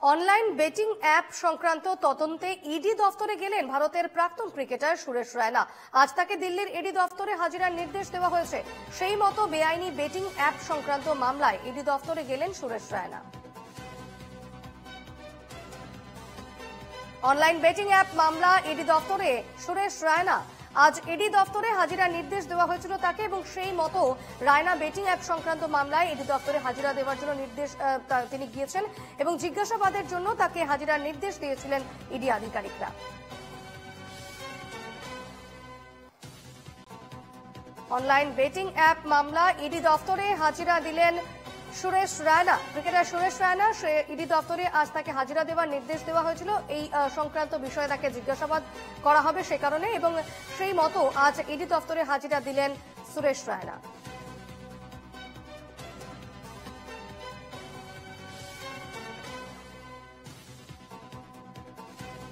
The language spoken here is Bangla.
অনলাইন বেটিং অ্যাপ সংক্রান্ত তদন্তে ইডি দফতরে গেলেন ভারতের প্রাক্তন ক্রিকেটার সুরেশ রায়না। আজ তাকে দিল্লির ইডি দফতরে হাজিরার নির্দেশ দেওয়া হয়েছে। সেই মতো বেআইনি বেটিং অ্যাপ সংক্রান্ত মামলায় ইডি দফতরে গেলেন Suresh Raina. Online betting app মামলা ইডি দফতরে সুরেশ রায়না। আজ ইডি দফতরে হাজিরার নির্দেশ দেওয়া হয়েছিল তাকে, এবং সেই মতো রায়না বেটিং অ্যাপ সংক্রান্ত মামলায় ইডি দফতরে হাজিরা দেওয়ার জন্য নির্দেশ তিনি গিয়েছেন এবং জিজ্ঞাসাবাদের জন্য তাকে হাজিরার নির্দেশ দিয়েছিলেন ইডি আধিকারিকরা। অনলাইন বেটিং অ্যাপ মামলা ইডি দফতরে হাজিরা দিলেন সুরেশ রায়না। ক্রিকেটার সুরেশ রায়না সে ইডি দফতরে আজ তাকে হাজিরা দেওয়ার নির্দেশ দেওয়া হয়েছিল। এই সংক্রান্ত বিষয়ে তাকে জিজ্ঞাসাবাদ করা হবে সে কারণে, এবং সেই মতো আজ ইডি দফতরে হাজিরা দিলেন সুরেশ রায়না।